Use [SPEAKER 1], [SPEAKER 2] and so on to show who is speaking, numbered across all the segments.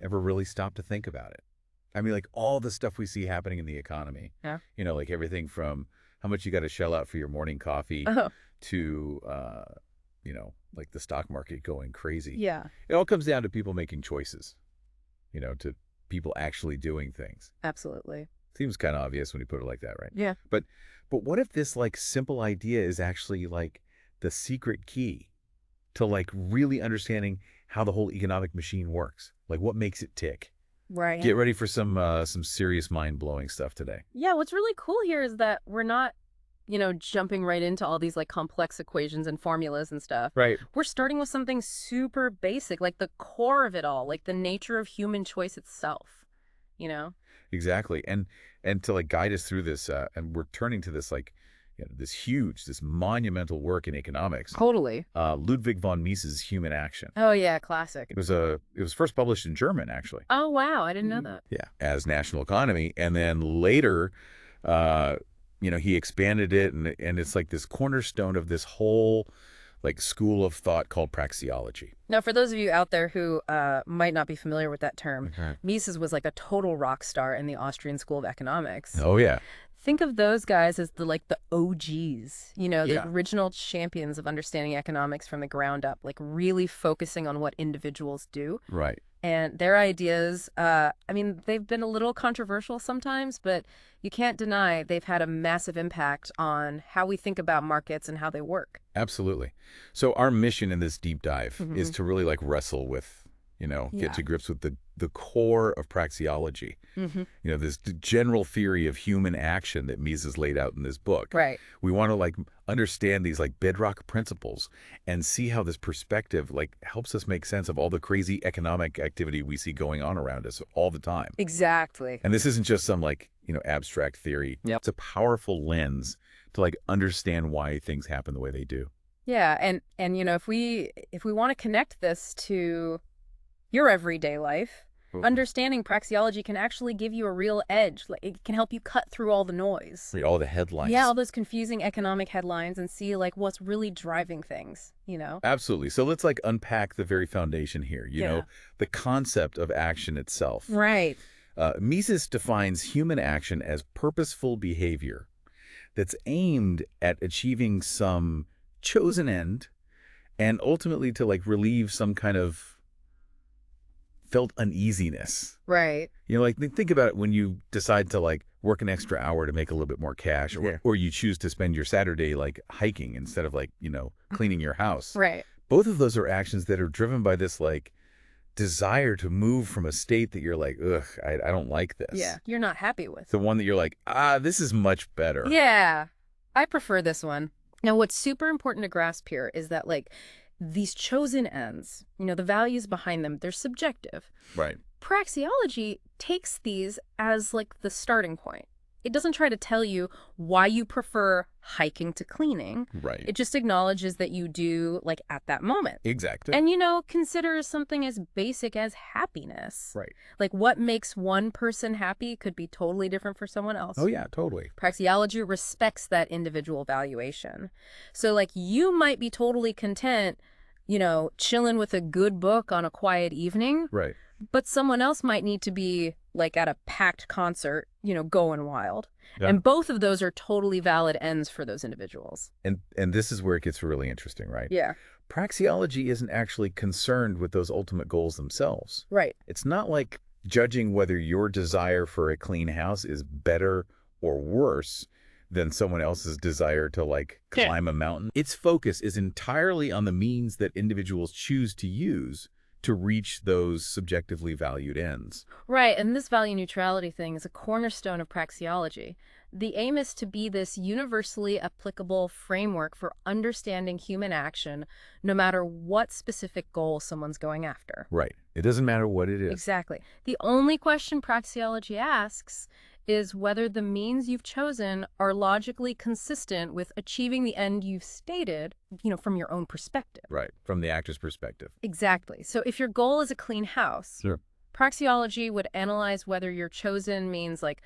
[SPEAKER 1] ever really stop to think about it. I mean, like all the stuff we see happening in the economy,
[SPEAKER 2] Yeah.
[SPEAKER 1] like everything from how much you got to shell out for your morning coffee
[SPEAKER 2] Oh,
[SPEAKER 1] to, like the stock market going crazy.
[SPEAKER 2] yeah,
[SPEAKER 1] It all comes down to people making choices, to people actually doing things.
[SPEAKER 2] absolutely.
[SPEAKER 1] Seems kind of obvious when you put it like that, right?
[SPEAKER 2] Yeah.
[SPEAKER 1] But what if this like simple idea is actually like the secret key to like really understanding how the whole economic machine works? Like what makes it tick?
[SPEAKER 2] Right.
[SPEAKER 1] Get ready for some serious mind-blowing stuff today.
[SPEAKER 2] Yeah, what's really cool here is that we're not, jumping right into all these like complex equations and formulas and stuff.
[SPEAKER 1] Right.
[SPEAKER 2] We're starting with something super basic, like the core of it all, like the nature of human choice itself, you know?
[SPEAKER 1] Exactly. And to like guide us through this, and we're turning to this like this monumental work in economics.
[SPEAKER 2] Totally.
[SPEAKER 1] Ludwig von Mises' Human Action.
[SPEAKER 2] Oh, yeah, classic.
[SPEAKER 1] It was first published in German, actually.
[SPEAKER 2] Oh, wow, I didn't know that.
[SPEAKER 1] Yeah, as National Economy, and then later, he expanded it, and it's like this cornerstone of this whole like school of thought called praxeology.
[SPEAKER 2] Now, for those of you out there who might not be familiar with that term,
[SPEAKER 1] Okay.
[SPEAKER 2] Mises was like a total rock star in the Austrian School of Economics.
[SPEAKER 1] Oh yeah,
[SPEAKER 2] Think of those guys as the OGs, the
[SPEAKER 1] Yeah.
[SPEAKER 2] original champions of understanding economics from the ground up, like really focusing on what individuals do.
[SPEAKER 1] right.
[SPEAKER 2] And their ideas, they've been a little controversial sometimes, but you can't deny they've had a massive impact on how we think about markets and how they work.
[SPEAKER 1] Absolutely. So our mission in this deep dive
[SPEAKER 2] Mhm.
[SPEAKER 1] is to really like wrestle with,
[SPEAKER 2] Yeah.
[SPEAKER 1] get to grips with the core of praxeology.
[SPEAKER 2] Mm-hmm.
[SPEAKER 1] This general theory of human action that Mises laid out in this book.
[SPEAKER 2] Right.
[SPEAKER 1] We want to like understand these like bedrock principles and see how this perspective like helps us make sense of all the crazy economic activity we see going on around us all the time.
[SPEAKER 2] Exactly.
[SPEAKER 1] And this isn't just some like, abstract theory.
[SPEAKER 2] Yep.
[SPEAKER 1] It's a powerful lens to like understand why things happen the way they do.
[SPEAKER 2] Yeah, and if we want to connect this to your everyday life, understanding praxeology can actually give you a real edge. Like it can help you cut through all the noise.
[SPEAKER 1] Read all the headlines.
[SPEAKER 2] Yeah, all those confusing economic headlines and see like what's really driving things,
[SPEAKER 1] Absolutely. So let's like unpack the very foundation here,
[SPEAKER 2] Yeah.
[SPEAKER 1] the concept of action itself.
[SPEAKER 2] Right.
[SPEAKER 1] Mises defines human action as purposeful behavior that's aimed at achieving some chosen end and ultimately to like relieve some kind of felt uneasiness.
[SPEAKER 2] Right.
[SPEAKER 1] Like think about it when you decide to like work an extra hour to make a little bit more cash, or you choose to spend your Saturday like hiking instead of like, cleaning your house.
[SPEAKER 2] Right.
[SPEAKER 1] Both of those are actions that are driven by this like desire to move from a state that you're like, ugh, I don't like this.
[SPEAKER 2] Yeah. You're not happy with.
[SPEAKER 1] The one that you're like, this is much better.
[SPEAKER 2] Yeah. I prefer this one. Now, what's super important to grasp here is that like these chosen ends, the values behind them, they're subjective.
[SPEAKER 1] Right.
[SPEAKER 2] Praxeology takes these as like the starting point. It doesn't try to tell you why you prefer hiking to cleaning.
[SPEAKER 1] Right.
[SPEAKER 2] It just acknowledges that you do like at that moment.
[SPEAKER 1] Exactly.
[SPEAKER 2] And, consider something as basic as happiness.
[SPEAKER 1] Right.
[SPEAKER 2] Like what makes one person happy could be totally different for someone else.
[SPEAKER 1] Oh, yeah, totally.
[SPEAKER 2] Praxeology respects that individual valuation. So like you might be totally content, chilling with a good book on a quiet evening.
[SPEAKER 1] Right.
[SPEAKER 2] But someone else might need to be like at a packed concert, going wild.
[SPEAKER 1] Yeah.
[SPEAKER 2] And both of those are totally valid ends for those individuals.
[SPEAKER 1] And this is where it gets really interesting, right?
[SPEAKER 2] Yeah.
[SPEAKER 1] Praxeology isn't actually concerned with those ultimate goals themselves.
[SPEAKER 2] Right.
[SPEAKER 1] It's not like judging whether your desire for a clean house is better or worse than someone else's desire to like climb a mountain. Its focus is entirely on the means that individuals choose to use to reach those subjectively valued ends.
[SPEAKER 2] Right, and this value neutrality thing is a cornerstone of praxeology. The aim is to be this universally applicable framework for understanding human action, no matter what specific goal someone's going after.
[SPEAKER 1] Right. It doesn't matter what it is.
[SPEAKER 2] Exactly. The only question praxeology asks is whether the means you've chosen are logically consistent with achieving the end you've stated, from your own perspective.
[SPEAKER 1] Right. From the actor's perspective.
[SPEAKER 2] Exactly. So if your goal is a clean house,
[SPEAKER 1] Sure.
[SPEAKER 2] praxeology would analyze whether your chosen means like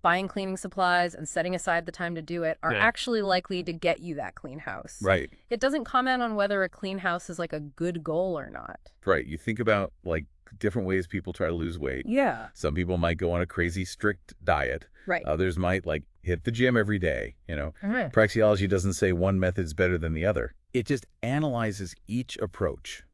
[SPEAKER 2] buying cleaning supplies and setting aside the time to do it are actually likely to get you that clean house.
[SPEAKER 1] Right.
[SPEAKER 2] It doesn't comment on whether a clean house is like a good goal or not.
[SPEAKER 1] Right. You think about like different ways people try to lose weight.
[SPEAKER 2] Yeah.
[SPEAKER 1] Some people might go on a crazy strict diet.
[SPEAKER 2] Right.
[SPEAKER 1] Others might like hit the gym every day, you know.
[SPEAKER 2] Right.
[SPEAKER 1] Praxeology doesn't say one method's better than the other. It just analyzes each approach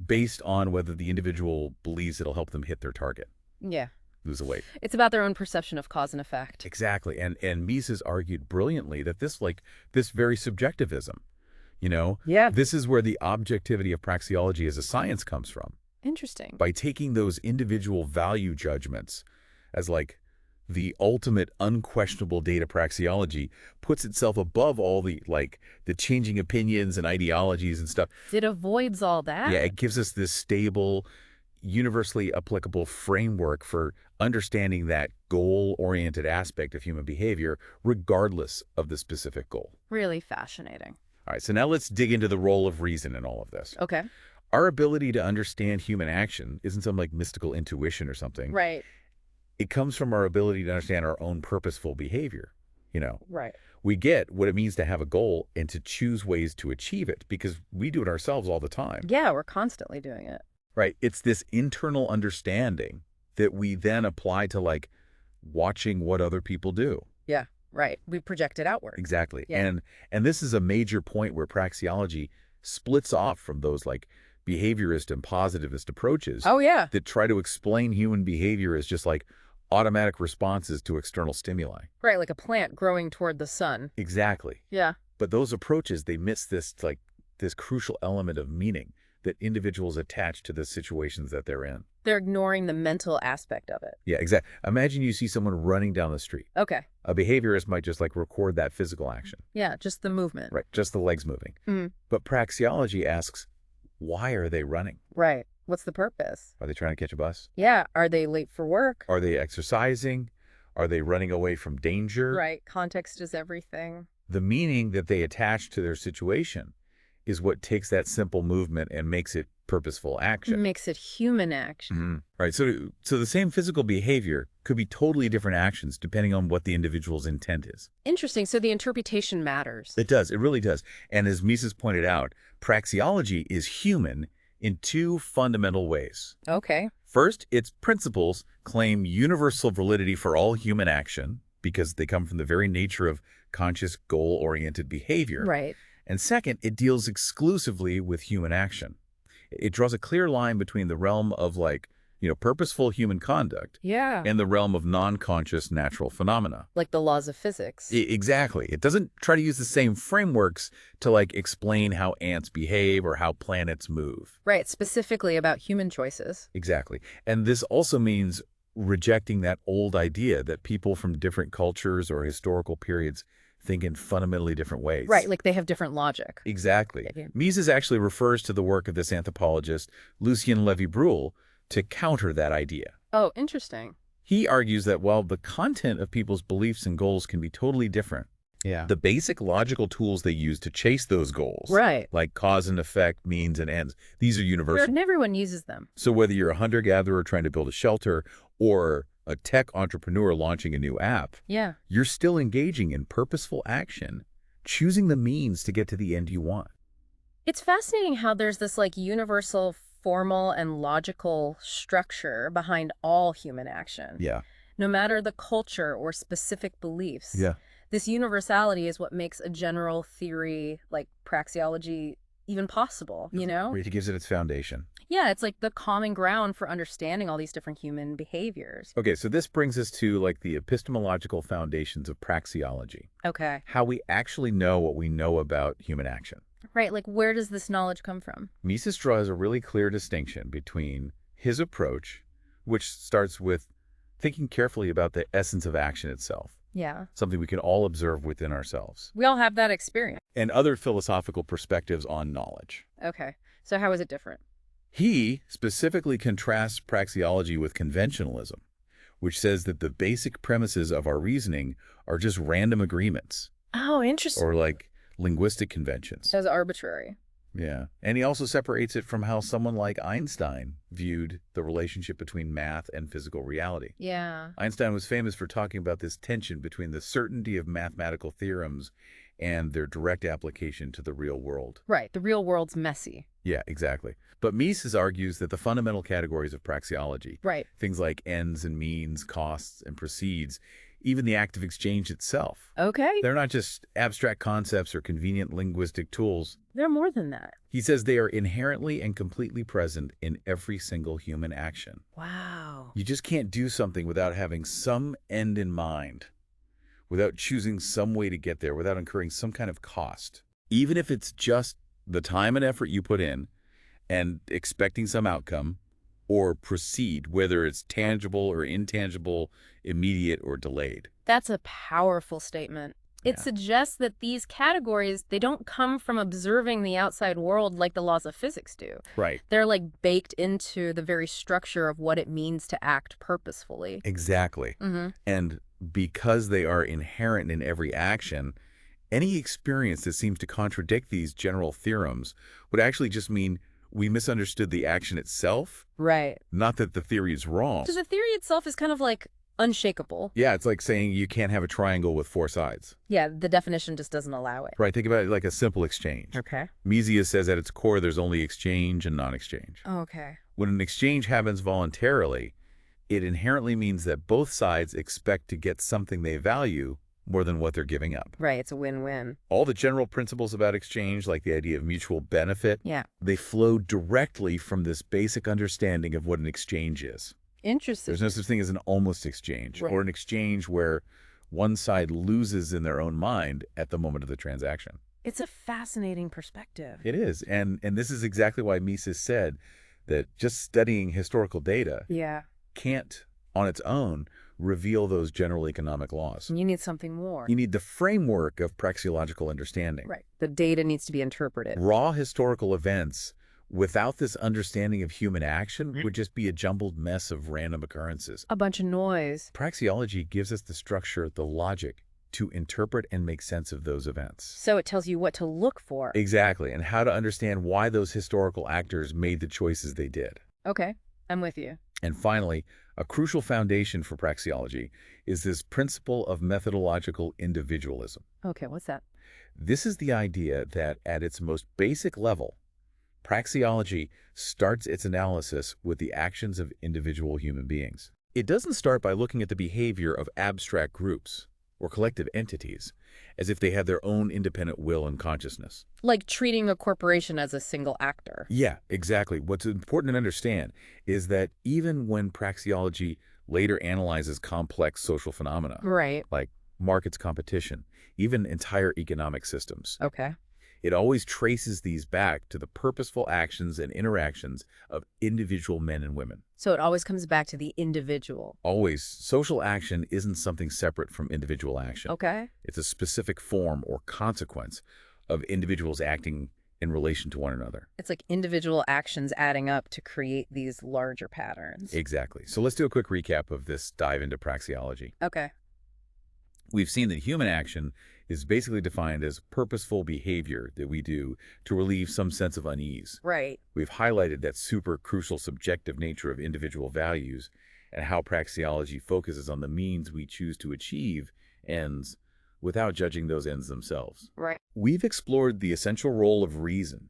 [SPEAKER 1] based on whether the individual believes it'll help them hit their target.
[SPEAKER 2] Yeah.
[SPEAKER 1] Lose the weight.
[SPEAKER 2] It's about their own perception of cause and effect.
[SPEAKER 1] Exactly. And Mises argued brilliantly that this very subjectivism, you know, this is where the objectivity of praxeology as a science comes from.
[SPEAKER 2] Interesting.
[SPEAKER 1] By taking those individual value judgments as like the ultimate unquestionable data, praxeology puts itself above all the changing opinions and ideologies and stuff.
[SPEAKER 2] It avoids all that.
[SPEAKER 1] Yeah, it gives us this stable, universally applicable framework for understanding that goal-oriented aspect of human behavior, regardless of the specific goal.
[SPEAKER 2] Really fascinating.
[SPEAKER 1] All right, so now let's dig into the role of reason in all of this.
[SPEAKER 2] Okay.
[SPEAKER 1] Our ability to understand human action isn't some like mystical intuition or something.
[SPEAKER 2] Right.
[SPEAKER 1] It comes from our ability to understand our own purposeful behavior, you know.
[SPEAKER 2] Right.
[SPEAKER 1] We get what it means to have a goal and to choose ways to achieve it because we do it ourselves all the time.
[SPEAKER 2] Yeah, we're constantly doing it.
[SPEAKER 1] Right. It's this internal understanding that we then apply to like watching what other people do.
[SPEAKER 2] Yeah, right. We project it outward.
[SPEAKER 1] Exactly.
[SPEAKER 2] Yeah.
[SPEAKER 1] And this is a major point where praxeology splits off from those like behaviorist and positivist approaches.
[SPEAKER 2] Oh, yeah.
[SPEAKER 1] That try to explain human behavior as just like automatic responses to external stimuli.
[SPEAKER 2] Right, like a plant growing toward the sun.
[SPEAKER 1] Exactly.
[SPEAKER 2] Yeah.
[SPEAKER 1] But those approaches, they miss this crucial element of meaning that individuals attach to the situations that they're in.
[SPEAKER 2] They're ignoring the mental aspect of it.
[SPEAKER 1] Yeah, exactly. Imagine you see someone running down the street.
[SPEAKER 2] Okay.
[SPEAKER 1] A behaviorist might just like record that physical action.
[SPEAKER 2] Yeah, just the movement.
[SPEAKER 1] Right, just the legs moving.
[SPEAKER 2] Mm.
[SPEAKER 1] But praxeology asks, why are they running?
[SPEAKER 2] Right. What's the purpose?
[SPEAKER 1] Are they trying to catch a bus?
[SPEAKER 2] Yeah. Are they late for work?
[SPEAKER 1] Are they exercising? Are they running away from danger?
[SPEAKER 2] Right. Context is everything.
[SPEAKER 1] The meaning that they attach to their situation is what takes that simple movement and makes it purposeful action.
[SPEAKER 2] Makes it human action.
[SPEAKER 1] Mm-hmm. Right. So the same physical behavior could be totally different actions depending on what the individual's intent is.
[SPEAKER 2] Interesting. So the interpretation matters.
[SPEAKER 1] It does. It really does. And as Mises pointed out, praxeology is human in two fundamental ways.
[SPEAKER 2] Okay.
[SPEAKER 1] First, its principles claim universal validity for all human action because they come from the very nature of conscious goal-oriented behavior.
[SPEAKER 2] Right.
[SPEAKER 1] And second, it deals exclusively with human action. It draws a clear line between the realm of purposeful human conduct and the realm of non-conscious natural phenomena.
[SPEAKER 2] Like the laws of physics.
[SPEAKER 1] Exactly. It doesn't try to use the same frameworks to explain how ants behave or how planets move.
[SPEAKER 2] Right. Specifically about human choices.
[SPEAKER 1] Exactly. And this also means rejecting that old idea that people from different cultures or historical periods think in fundamentally different ways.
[SPEAKER 2] Right, like they have different logic.
[SPEAKER 1] Exactly.
[SPEAKER 2] Yeah.
[SPEAKER 1] Mises actually refers to the work of this anthropologist, Lucien Levy-Bruhl, to counter that idea.
[SPEAKER 2] Oh, interesting.
[SPEAKER 1] He argues that while the content of people's beliefs and goals can be totally different, the basic logical tools they use to chase those goals,
[SPEAKER 2] right,
[SPEAKER 1] like cause and effect, means and ends, these are universal.
[SPEAKER 2] And everyone uses them.
[SPEAKER 1] So whether you're a hunter-gatherer trying to build a shelter or a tech entrepreneur launching a new app, you're still engaging in purposeful action, choosing the means to get to the end you want.
[SPEAKER 2] It's fascinating how there's this universal, formal, and logical structure behind all human action.
[SPEAKER 1] Yeah.
[SPEAKER 2] No matter the culture or specific beliefs.
[SPEAKER 1] Yeah.
[SPEAKER 2] This universality is what makes a general theory like praxeology even possible, you know?
[SPEAKER 1] It gives it its foundation.
[SPEAKER 2] Yeah, it's like the common ground for understanding all these different human behaviors.
[SPEAKER 1] Okay, so this brings us to the epistemological foundations of praxeology.
[SPEAKER 2] Okay.
[SPEAKER 1] How we actually know what we know about human action.
[SPEAKER 2] Right, where does this knowledge come from?
[SPEAKER 1] Mises draws a really clear distinction between his approach, which starts with thinking carefully about the essence of action itself.
[SPEAKER 2] Yeah.
[SPEAKER 1] Something we can all observe within ourselves.
[SPEAKER 2] We all have that experience.
[SPEAKER 1] And other philosophical perspectives on knowledge.
[SPEAKER 2] Okay. So how is it different?
[SPEAKER 1] He specifically contrasts praxeology with conventionalism, which says that the basic premises of our reasoning are just random agreements.
[SPEAKER 2] Oh, interesting.
[SPEAKER 1] Or linguistic conventions.
[SPEAKER 2] As arbitrary.
[SPEAKER 1] Yeah. And he also separates it from how someone like Einstein viewed the relationship between math and physical reality.
[SPEAKER 2] Yeah.
[SPEAKER 1] Einstein was famous for talking about this tension between the certainty of mathematical theorems and their direct application to the real world.
[SPEAKER 2] Right. The real world's messy.
[SPEAKER 1] Yeah, exactly. But Mises argues that the fundamental categories of praxeology,
[SPEAKER 2] Right.
[SPEAKER 1] things like ends and means, costs and proceeds, even the act of exchange itself,
[SPEAKER 2] Okay.
[SPEAKER 1] they're not just abstract concepts or convenient linguistic tools.
[SPEAKER 2] They're more than that.
[SPEAKER 1] He says they are inherently and completely present in every single human action.
[SPEAKER 2] Wow.
[SPEAKER 1] You just can't do something without having some end in mind, without choosing some way to get there, without incurring some kind of cost. Even if it's just the time and effort you put in and expecting some outcome, or proceed, whether it's tangible or intangible, immediate or delayed.
[SPEAKER 2] That's a powerful statement. It
[SPEAKER 1] Yeah.
[SPEAKER 2] suggests that these categories, they don't come from observing the outside world like the laws of physics do.
[SPEAKER 1] Right.
[SPEAKER 2] They're like baked into the very structure of what it means to act purposefully.
[SPEAKER 1] Exactly. And because they are inherent in every action, any experience that seems to contradict these general theorems would actually just mean we misunderstood the action itself,
[SPEAKER 2] Right.
[SPEAKER 1] not that the theory is wrong.
[SPEAKER 2] So the theory itself is kind of like unshakable.
[SPEAKER 1] Yeah, it's like saying you can't have a triangle with four sides.
[SPEAKER 2] Yeah, the definition just doesn't allow it.
[SPEAKER 1] Right, think about it like a simple exchange.
[SPEAKER 2] Okay.
[SPEAKER 1] Mises says at its core there's only exchange and non-exchange.
[SPEAKER 2] Okay.
[SPEAKER 1] When an exchange happens voluntarily, it inherently means that both sides expect to get something they value more than what they're giving up.
[SPEAKER 2] Right, it's a win-win.
[SPEAKER 1] All the general principles about exchange, like the idea of mutual benefit,
[SPEAKER 2] Yeah.
[SPEAKER 1] they flow directly from this basic understanding of what an exchange is.
[SPEAKER 2] Interesting.
[SPEAKER 1] There's no such thing as an almost exchange,
[SPEAKER 2] Right.
[SPEAKER 1] or an exchange where one side loses in their own mind at the moment of the transaction.
[SPEAKER 2] It's a fascinating perspective.
[SPEAKER 1] It is, and this is exactly why Mises said that just studying historical data
[SPEAKER 2] Yeah.
[SPEAKER 1] can't, on its own, reveal those general economic laws.
[SPEAKER 2] You need something more.
[SPEAKER 1] You need the framework of praxeological understanding.
[SPEAKER 2] Right. The data needs to be interpreted.
[SPEAKER 1] Raw historical events without this understanding of human action would just be a jumbled mess of random occurrences.
[SPEAKER 2] A bunch of noise.
[SPEAKER 1] Praxeology gives us the structure, the logic, to interpret and make sense of those events.
[SPEAKER 2] So it tells you what to look for.
[SPEAKER 1] Exactly, and how to understand why those historical actors made the choices they did.
[SPEAKER 2] Okay, I'm with you.
[SPEAKER 1] And finally, a crucial foundation for praxeology is this principle of methodological individualism.
[SPEAKER 2] Okay, what's that?
[SPEAKER 1] This is the idea that at its most basic level, praxeology starts its analysis with the actions of individual human beings. It doesn't start by looking at the behavior of abstract groups or collective entities as if they had their own independent will and consciousness.
[SPEAKER 2] Like treating a corporation as a single actor.
[SPEAKER 1] Yeah, exactly. What's important to understand is that even when praxeology later analyzes complex social phenomena,
[SPEAKER 2] Right.
[SPEAKER 1] like markets competition, even entire economic systems,
[SPEAKER 2] Okay.
[SPEAKER 1] it always traces these back to the purposeful actions and interactions of individual men and women.
[SPEAKER 2] So it always comes back to the individual.
[SPEAKER 1] Always, social action isn't something separate from individual action.
[SPEAKER 2] Okay.
[SPEAKER 1] It's a specific form or consequence of individuals acting in relation to one another.
[SPEAKER 2] It's like individual actions adding up to create these larger patterns.
[SPEAKER 1] Exactly. So let's do a quick recap of this dive into praxeology.
[SPEAKER 2] Okay.
[SPEAKER 1] We've seen that human action is basically defined as purposeful behavior that we do to relieve some sense of unease.
[SPEAKER 2] Right.
[SPEAKER 1] We've highlighted that super crucial subjective nature of individual values and how praxeology focuses on the means we choose to achieve ends without judging those ends themselves.
[SPEAKER 2] Right.
[SPEAKER 1] We've explored the essential role of reason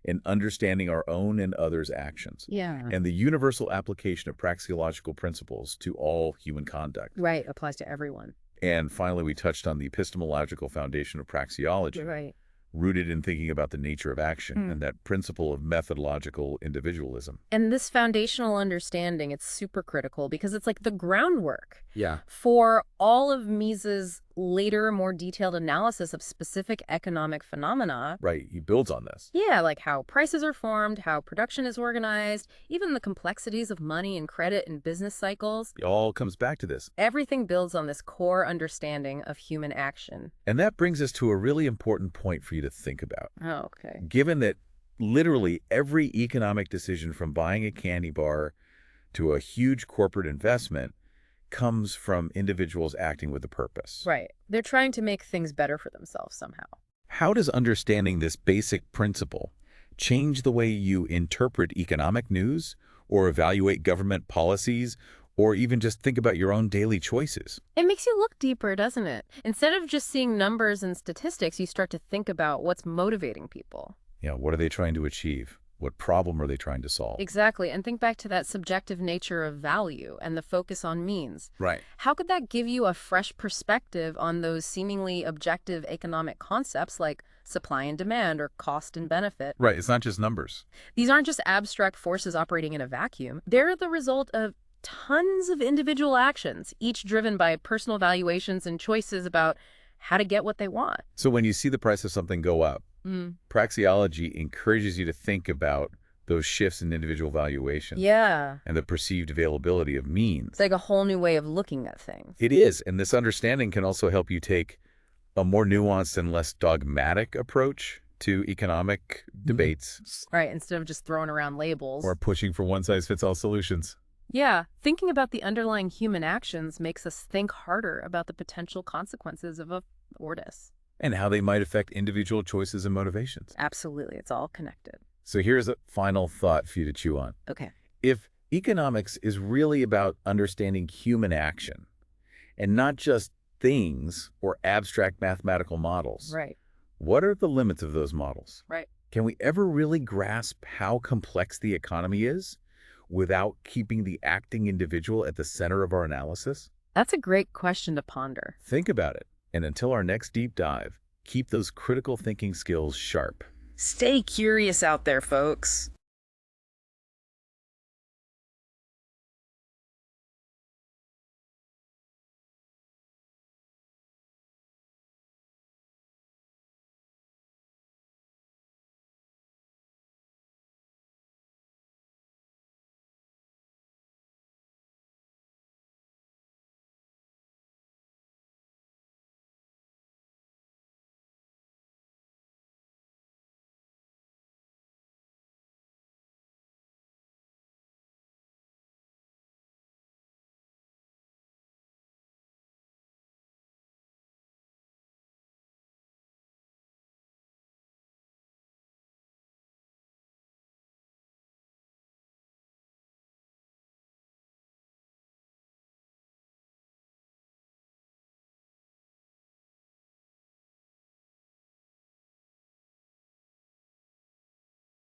[SPEAKER 1] in understanding our own and others' actions
[SPEAKER 2] Yeah.
[SPEAKER 1] and the universal application of praxeological principles to all human conduct.
[SPEAKER 2] Right. Applies to everyone.
[SPEAKER 1] And finally, we touched on the epistemological foundation of praxeology,
[SPEAKER 2] Right.
[SPEAKER 1] rooted in thinking about the nature of action and that principle of methodological individualism.
[SPEAKER 2] And this foundational understanding, it's super critical because it's like the groundwork
[SPEAKER 1] Yeah.
[SPEAKER 2] for all of Mises' later, more detailed analysis of specific economic phenomena.
[SPEAKER 1] Right. He builds on this.
[SPEAKER 2] Yeah, like how prices are formed, how production is organized, even the complexities of money and credit and business cycles.
[SPEAKER 1] It all comes back to this.
[SPEAKER 2] Everything builds on this core understanding of human action.
[SPEAKER 1] And that brings us to a really important point for you to think about.
[SPEAKER 2] Oh, okay.
[SPEAKER 1] Given that literally every economic decision from buying a candy bar to a huge corporate investment comes from individuals acting with a purpose.
[SPEAKER 2] Right. They're trying to make things better for themselves somehow.
[SPEAKER 1] How does understanding this basic principle change the way you interpret economic news or evaluate government policies or even just think about your own daily choices.
[SPEAKER 2] It makes you look deeper, doesn't it? Instead of just seeing numbers and statistics, you start to think about what's motivating people.
[SPEAKER 1] Yeah, what are they trying to achieve? What problem are they trying to solve?
[SPEAKER 2] Exactly. And think back to that subjective nature of value and the focus on means.
[SPEAKER 1] Right.
[SPEAKER 2] How could that give you a fresh perspective on those seemingly objective economic concepts like supply and demand or cost and benefit?
[SPEAKER 1] Right. It's not just numbers.
[SPEAKER 2] These aren't just abstract forces operating in a vacuum. They're the result of tons of individual actions, each driven by personal valuations and choices about how to get what they want.
[SPEAKER 1] So when you see the price of something go up, praxeology encourages you to think about those shifts in individual valuation.
[SPEAKER 2] Yeah.
[SPEAKER 1] And the perceived availability of means.
[SPEAKER 2] It's like a whole new way of looking at things.
[SPEAKER 1] It is. And this understanding can also help you take a more nuanced and less dogmatic approach to economic debates.
[SPEAKER 2] Right, instead of just throwing around labels.
[SPEAKER 1] Or pushing for one-size-fits-all solutions.
[SPEAKER 2] Yeah, thinking about the underlying human actions makes us think harder about the potential consequences of a tortoise.
[SPEAKER 1] And how they might affect individual choices and motivations.
[SPEAKER 2] Absolutely, it's all connected.
[SPEAKER 1] So here's a final thought for you to chew on.
[SPEAKER 2] Okay.
[SPEAKER 1] If economics is really about understanding human action and not just things or abstract mathematical models,
[SPEAKER 2] Right.
[SPEAKER 1] what are the limits of those models?
[SPEAKER 2] Right.
[SPEAKER 1] Can we ever really grasp how complex the economy is without keeping the acting individual at the center of our analysis?
[SPEAKER 2] That's a great question to ponder.
[SPEAKER 1] Think about it. And until our next deep dive, keep those critical thinking skills sharp.
[SPEAKER 2] Stay curious out there, folks.